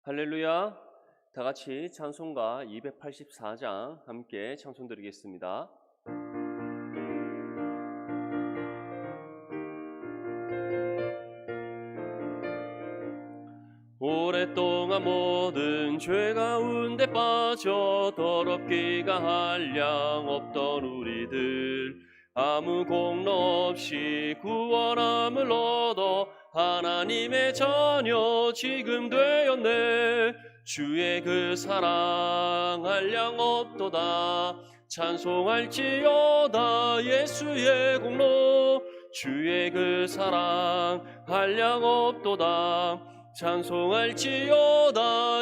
할렐루야. 다 같이 찬송가 284장 함께 찬송 드리겠습니다. 오랫동안 모든 죄 가운데 빠져 더럽기가 한량 없던 우리들 아무 공로 없이 구원함을 얻어 하나님의 자녀 지금 되었네. 주의 그 사랑 한량 없도다. 찬송할지어다 예수의 공로. 주의 그 사랑 한량 없도다. 찬송할지어다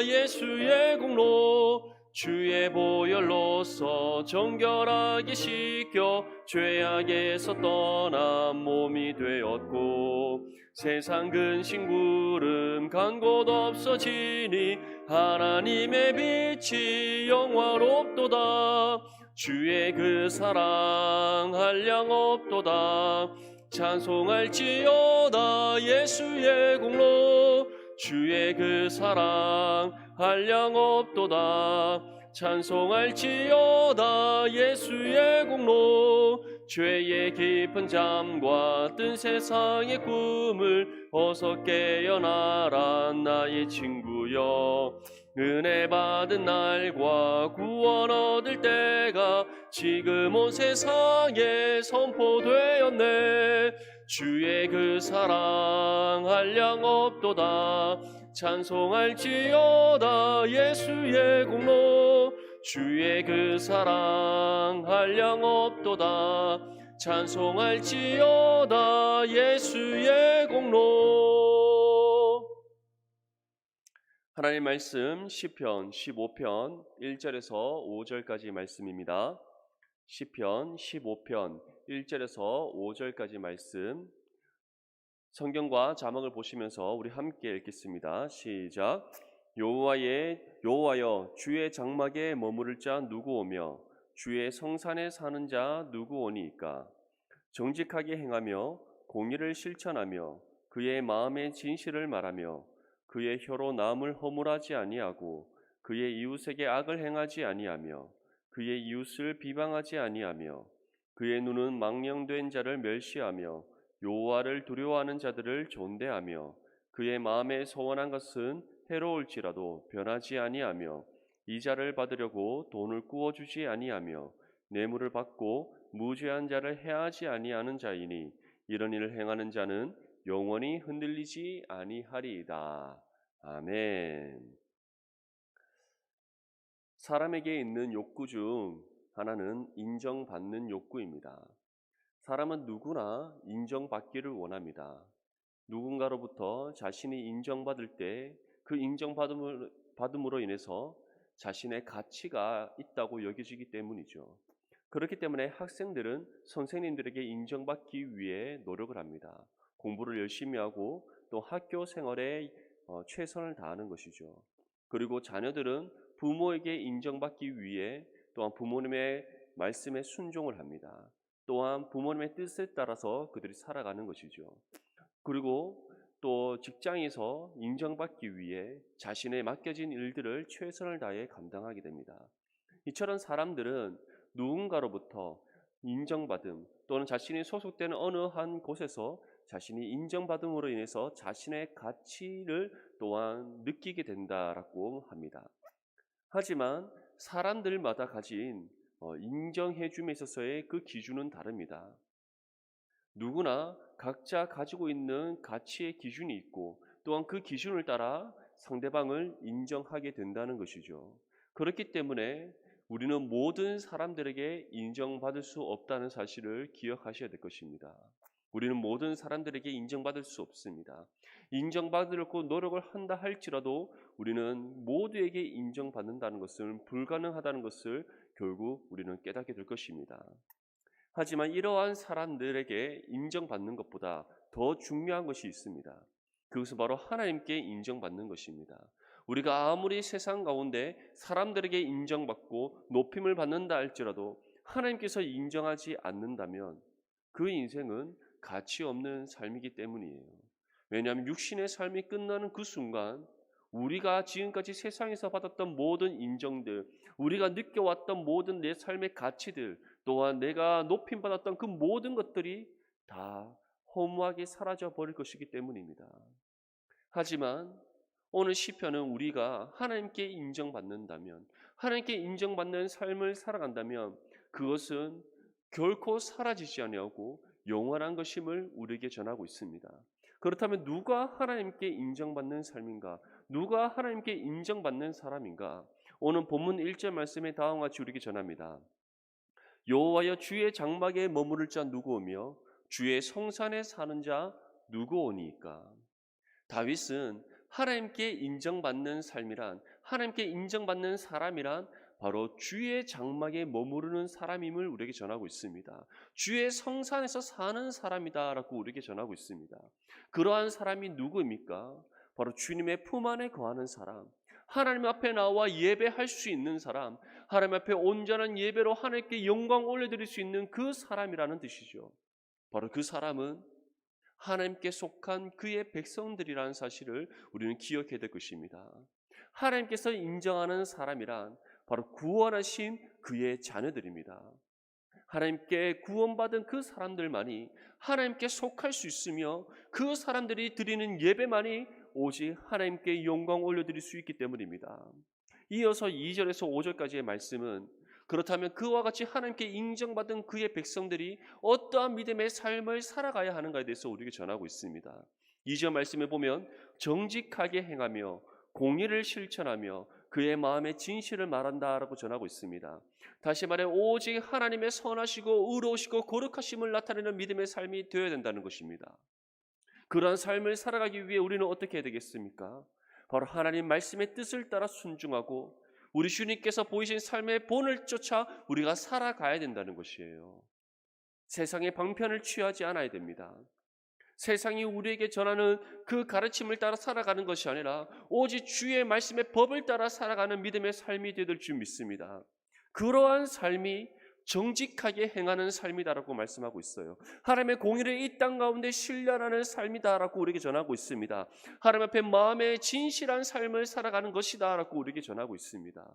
예수의 공로. 주의 보혈로서 정결하게 씻겨 죄악에서 떠난 몸이 되었고 세상 근심 구름 간 곳 없어지니 하나님의 빛이 영화롭도다. 주의 그 사랑 한량 없도다. 찬송할지어다 예수의 공로. 주의 그 사랑 한량 없도다. 찬송할지어다 예수의 공로. 죄의 깊은 잠과 뜬 세상의 꿈을 어서 깨어나라 나의 친구여. 은혜 받은 날과 구원 얻을 때가 지금 온 세상에 선포되었네. 주의 그 사랑 한량 없도다. 찬송할지어다 예수의 공로. 주의 그 사랑 한량 없도다. 찬송할지어다 예수의 공로. 하나님 말씀 시편 15편 1절에서 5절까지 말씀입니다. 시편 15편 1절에서 5절까지 말씀, 성경과 자막을 보시면서 우리 함께 읽겠습니다. 시작. 여호와여, 주의 장막에 머무를 자 누구 오며 주의 성산에 사는 자 누구 오니이까. 정직하게 행하며 공의를 실천하며 그의 마음의 진실을 말하며 그의 혀로 남을 허물하지 아니하고 그의 이웃에게 악을 행하지 아니하며 그의 이웃을 비방하지 아니하며 그의 눈은 망령된 자를 멸시하며 여호와를 두려워하는 자들을 존대하며 그의 마음에 소원한 것은 해로울지라도 변하지 아니하며 이자를 받으려고 돈을 꾸어주지 아니하며 뇌물을 받고 무죄한 자를 해하지 아니하는 자이니 이런 일을 행하는 자는 영원히 흔들리지 아니하리이다. 아멘. 사람에게 있는 욕구 중 하나는 인정받는 욕구입니다. 사람은 누구나 인정받기를 원합니다. 누군가로부터 자신이 인정받을 때 그 인정받음으로 인해서 자신의 가치가 있다고 여겨지기 때문이죠. 그렇기 때문에 학생들은 선생님들에게 인정받기 위해 노력을 합니다. 공부를 열심히 하고 또 학교 생활에 최선을 다하는 것이죠. 그리고 자녀들은 부모에게 인정받기 위해 또한 부모님의 말씀에 순종을 합니다. 또한 부모님의 뜻에 따라서 그들이 살아가는 것이죠. 그리고 또 직장에서 인정받기 위해 자신의 맡겨진 일들을 최선을 다해 감당하게 됩니다. 이처럼 사람들은 누군가로부터 인정받음 또는 자신이 소속되는 어느 한 곳에서 자신이 인정받음으로 인해서 자신의 가치를 또한 느끼게 된다라고 합니다. 하지만 사람들마다 가진 인정해 줌에 있어서의 그 기준은 다릅니다. 누구나 각자 가지고 있는 가치의 기준이 있고 또한 그 기준을 따라 상대방을 인정하게 된다는 것이죠. 그렇기 때문에 우리는 모든 사람들에게 인정받을 수 없다는 사실을 기억하셔야 될 것입니다. 우리는 모든 사람들에게 인정받을 수 없습니다. 인정받으려고 노력을 한다 할지라도 우리는 모두에게 인정받는다는 것은 불가능하다는 것을 결국 우리는 깨닫게 될 것입니다. 하지만 이러한 사람들에게 인정받는 것보다 더 중요한 것이 있습니다. 그것은 바로 하나님께 인정받는 것입니다. 우리가 아무리 세상 가운데 사람들에게 인정받고 높임을 받는다 할지라도 하나님께서 인정하지 않는다면 그 인생은 가치 없는 삶이기 때문이에요. 왜냐하면 육신의 삶이 끝나는 그 순간 우리가 지금까지 세상에서 받았던 모든 인정들, 우리가 느껴왔던 모든 내 삶의 가치들, 또한 내가 높임받았던 그 모든 것들이 다 허무하게 사라져 버릴 것이기 때문입니다. 하지만 오늘 시편은 우리가 하나님께 인정받는다면, 하나님께 인정받는 삶을 살아간다면 그것은 결코 사라지지 아니하고 영원한 것임을 우리에게 전하고 있습니다. 그렇다면 누가 하나님께 인정받는 삶인가? 누가 하나님께 인정받는 사람인가? 오늘 본문 1절 말씀에 다음과 같이 우리에게 전합니다. 여호와여 주의 장막에 머무를 자 누구오며 주의 성산에 사는 자 누구오니까? 다윗은 하나님께 인정받는 삶이란, 하나님께 인정받는 사람이란 바로 주의 장막에 머무르는 사람임을 우리에게 전하고 있습니다. 주의 성산에서 사는 사람이다라고 우리에게 전하고 있습니다. 그러한 사람이 누구입니까? 바로 주님의 품 안에 거하는 사람, 하나님 앞에 나와 예배할 수 있는 사람, 하나님 앞에 온전한 예배로 하나님께 영광 올려드릴 수 있는 그 사람이라는 뜻이죠. 바로 그 사람은 하나님께 속한 그의 백성들이라는 사실을 우리는 기억해야 될 것입니다. 하나님께서 인정하는 사람이란 바로 구원하신 그의 자녀들입니다. 하나님께 구원받은 그 사람들만이 하나님께 속할 수 있으며 그 사람들이 드리는 예배만이 오직 하나님께 영광 올려드릴 수 있기 때문입니다. 이어서 2절에서 5절까지의 말씀은 그렇다면 그와 같이 하나님께 인정받은 그의 백성들이 어떠한 믿음의 삶을 살아가야 하는가에 대해서 우리에게 전하고 있습니다. 2절 말씀에 보면 정직하게 행하며 공의를 실천하며 그의 마음의 진실을 말한다라고 전하고 있습니다. 다시 말해 오직 하나님의 선하시고 의로우시고 거룩하심을 나타내는 믿음의 삶이 되어야 된다는 것입니다. 그러한 삶을 살아가기 위해 우리는 어떻게 해야 되겠습니까? 바로 하나님 말씀의 뜻을 따라 순종하고 우리 주님께서 보이신 삶의 본을 쫓아 우리가 살아가야 된다는 것이에요. 세상의 방편을 취하지 않아야 됩니다. 세상이 우리에게 전하는 그 가르침을 따라 살아가는 것이 아니라 오직 주의 말씀의 법을 따라 살아가는 믿음의 삶이 되될 줄 믿습니다. 그러한 삶이 정직하게 행하는 삶이다라고 말씀하고 있어요. 하나님의 공의를 이 땅 가운데 실현하는 삶이다라고 우리에게 전하고 있습니다. 하나님 앞에 마음의 진실한 삶을 살아가는 것이다라고 우리에게 전하고 있습니다.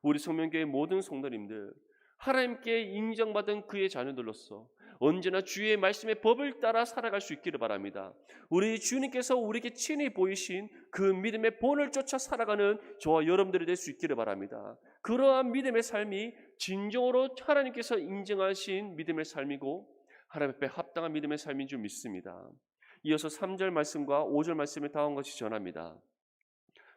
우리 성명교회 모든 성도님들, 하나님께 인정받은 그의 자녀들로서 언제나 주의 말씀의 법을 따라 살아갈 수 있기를 바랍니다. 우리 주님께서 우리에게 친히 보이신 그 믿음의 본을 쫓아 살아가는 저와 여러분들이 될 수 있기를 바랍니다. 그러한 믿음의 삶이 진정으로 하나님께서 인정하신 믿음의 삶이고 하나님 앞에 합당한 믿음의 삶인 줄 믿습니다. 이어서 3절 말씀과 5절 말씀에 다음과 같이 전합니다.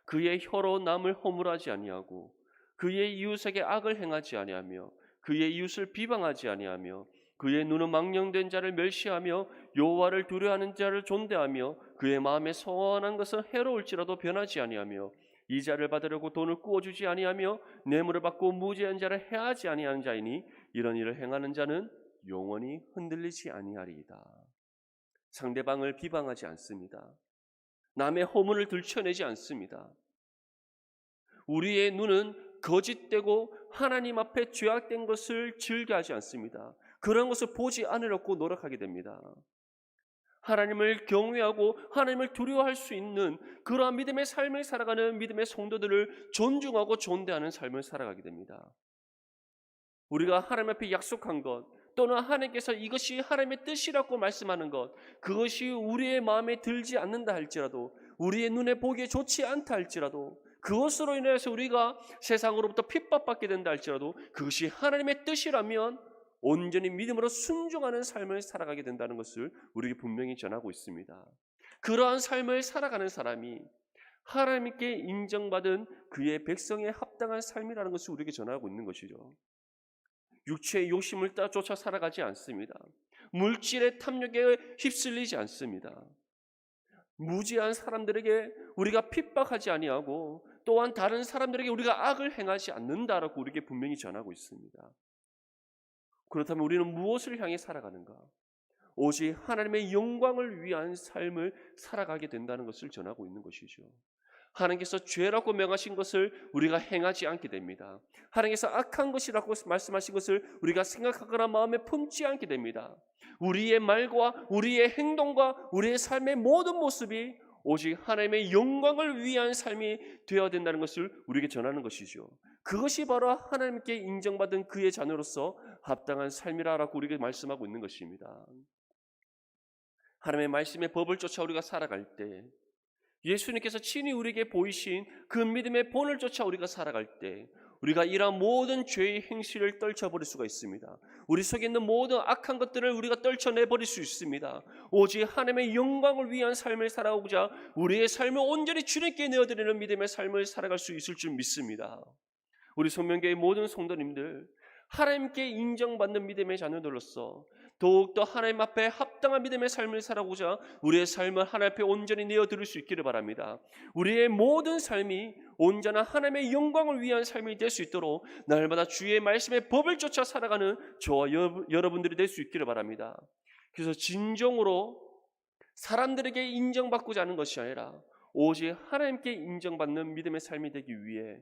그의 혀로 남을 허물하지 아니하고 그의 이웃에게 악을 행하지 아니하며 그의 이웃을 비방하지 아니하며 그의 눈은 망령된 자를 멸시하며 여호와를 두려워하는 자를 존대하며 그의 마음에 선한 것은 해로울지라도 변하지 아니하며 이자를 받으려고 돈을 꾸어주지 아니하며 뇌물을 받고 무죄한 자를 해하지 아니하는 자이니 이런 일을 행하는 자는 영원히 흔들리지 아니하리이다. 상대방을 비방하지 않습니다. 남의 허물을 들춰내지 않습니다. 우리의 눈은 거짓되고 하나님 앞에 죄악된 것을 즐겨하지 않습니다. 그런 것을 보지 않으려고 노력하게 됩니다. 하나님을 경외하고 하나님을 두려워할 수 있는 그러한 믿음의 삶을 살아가는 믿음의 성도들을 존중하고 존대하는 삶을 살아가게 됩니다. 우리가 하나님 앞에 약속한 것 또는 하나님께서 이것이 하나님의 뜻이라고 말씀하는 것, 그것이 우리의 마음에 들지 않는다 할지라도, 우리의 눈에 보기에 좋지 않다 할지라도, 그것으로 인해서 우리가 세상으로부터 핍박받게 된다 할지라도 그것이 하나님의 뜻이라면 온전히 믿음으로 순종하는 삶을 살아가게 된다는 것을 우리에게 분명히 전하고 있습니다. 그러한 삶을 살아가는 사람이 하나님께 인정받은 그의 백성에 합당한 삶이라는 것을 우리에게 전하고 있는 것이죠. 육체의 욕심을 쫓아 살아가지 않습니다. 물질의 탐욕에 휩쓸리지 않습니다. 무지한 사람들에게 우리가 핍박하지 아니하고 또한 다른 사람들에게 우리가 악을 행하지 않는다라고 우리에게 분명히 전하고 있습니다. 그렇다면 우리는 무엇을 향해 살아가는가? 오직 하나님의 영광을 위한 삶을 살아가게 된다는 것을 전하고 있는 것이죠. 하나님께서 죄라고 명하신 것을 우리가 행하지 않게 됩니다. 하나님께서 악한 것이라고 말씀하신 것을 우리가 생각하거나 마음에 품지 않게 됩니다. 우리의 말과 우리의 행동과 우리의 삶의 모든 모습이 오직 하나님의 영광을 위한 삶이 되어야 된다는 것을 우리에게 전하는 것이죠. 그것이 바로 하나님께 인정받은 그의 자녀로서 합당한 삶이라고 우리에게 말씀하고 있는 것입니다. 하나님의 말씀의 법을 쫓아 우리가 살아갈 때, 예수님께서 친히 우리에게 보이신 그 믿음의 본을 쫓아 우리가 살아갈 때 우리가 이러한 모든 죄의 행실을 떨쳐버릴 수가 있습니다. 우리 속에 있는 모든 악한 것들을 우리가 떨쳐내버릴 수 있습니다. 오직 하나님의 영광을 위한 삶을 살아오고자 우리의 삶을 온전히 주님께 내어드리는 믿음의 삶을 살아갈 수 있을 줄 믿습니다. 우리 성명교회 모든 성도님들, 하나님께 인정받는 믿음의 자녀들로서 더욱더 하나님 앞에 합당한 믿음의 삶을 살아오고자 우리의 삶을 하나님 앞에 온전히 내어드릴 수 있기를 바랍니다. 우리의 모든 삶이 온전한 하나님의 영광을 위한 삶이 될 수 있도록 날마다 주의 말씀의 법을 쫓아 살아가는 저와 여러분들이 될 수 있기를 바랍니다. 그래서 진정으로 사람들에게 인정받고자 하는 것이 아니라 오직 하나님께 인정받는 믿음의 삶이 되기 위해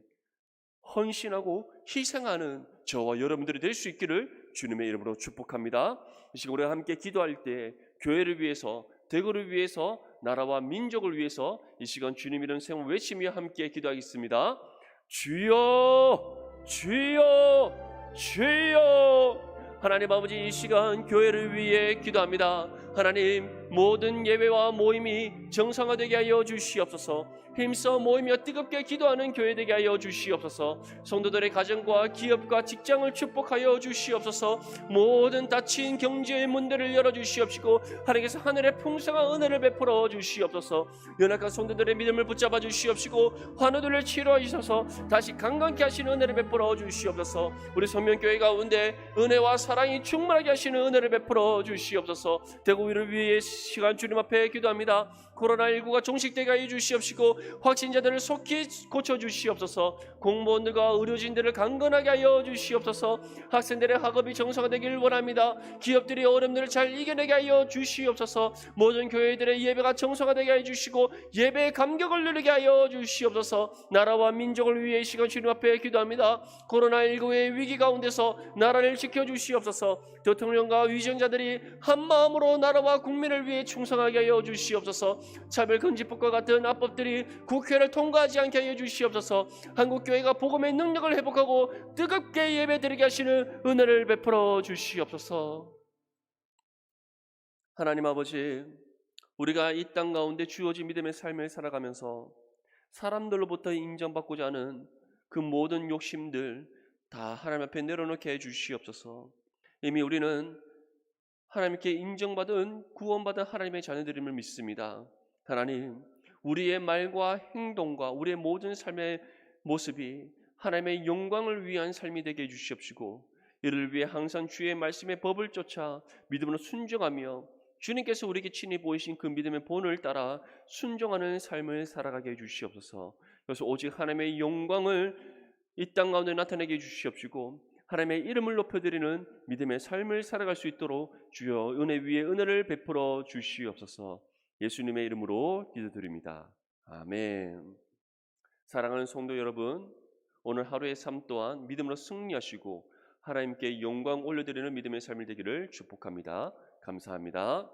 헌신하고 희생하는 저와 여러분들이 될 수 있기를 주님의 이름으로 축복합니다. 이 시간 우리가 함께 기도할 때 교회를 위해서, 대구를 위해서, 나라와 민족을 위해서 이 시간 주님 이름 세워 외치며 함께 기도하겠습니다. 주여, 주여, 주여. 하나님 아버지, 이 시간 교회를 위해 기도합니다. 하나님, 모든 예배와 모임이 정상화되게 하여 주시옵소서. 힘써 모이며 뜨겁게 기도하는 교회 되게 하여 주시옵소서. 성도들의 가정과 기업과 직장을 축복하여 주시옵소서. 모든 닫힌 경제의 문들을 열어주시옵시고 하나님께서 하늘의 풍성한 은혜를 베풀어 주시옵소서. 연약한 성도들의 믿음을 붙잡아 주시옵시고 환우들을 치료하셔서 다시 강건케 하시는 은혜를 베풀어 주시옵소서. 우리 성명교회 가운데 은혜와 사랑이 충만하게 하시는 은혜를 베풀어 주시옵소서. 대구위를 위해 시간 주님 앞에 기도합니다. 코로나19가 종식되게 하여 주시옵시고 확진자들을 속히 고쳐주시옵소서. 공무원들과 의료진들을 강건하게 하여 주시옵소서. 학생들의 학업이 정상화되기를 원합니다. 기업들이 어려움들을 잘 이겨내게 하여 주시옵소서. 모든 교회들의 예배가 정상화되게 하여 주시고 예배의 감격을 누리게 하여 주시옵소서. 나라와 민족을 위해 이 시간 주님 앞에 기도합니다. 코로나19의 위기 가운데서 나라를 지켜주시옵소서. 대통령과 위정자들이 한마음으로 나라와 국민을 위해 충성하게 하여 주시옵소서. 차별금지법과 같은 합법들이 국회를 통과하지 않게 하여 주시옵소서. 한국교회가 복음의 능력을 회복하고 뜨겁게 예배드리게 하시는 은혜를 베풀어 주시옵소서. 하나님 아버지, 우리가 이 땅 가운데 주어진 믿음의 삶을 살아가면서 사람들로부터 인정받고자 하는 그 모든 욕심들 다 하나님 앞에 내려놓게 해 주시옵소서. 이미 우리는 하나님께 인정받은 구원받은 하나님의 자녀들임을 믿습니다. 하나님, 우리의 말과 행동과 우리의 모든 삶의 모습이 하나님의 영광을 위한 삶이 되게 해주시옵시고 이를 위해 항상 주의 말씀의 법을 쫓아 믿음으로 순종하며 주님께서 우리에게 친히 보이신 그 믿음의 본을 따라 순종하는 삶을 살아가게 해주시옵소서. 그래서 오직 하나님의 영광을 이 땅 가운데 나타내게 해주시옵시고 하나님의 이름을 높여드리는 믿음의 삶을 살아갈 수 있도록 주여 은혜 위에 은혜를 베풀어 주시옵소서. 예수님의 이름으로 기도드립니다. 아멘. 사랑하는 성도 여러분, 오늘 하루의 삶 또한 믿음으로 승리하시고 하나님께 영광 올려드리는 믿음의 삶이 되기를 축복합니다. 감사합니다.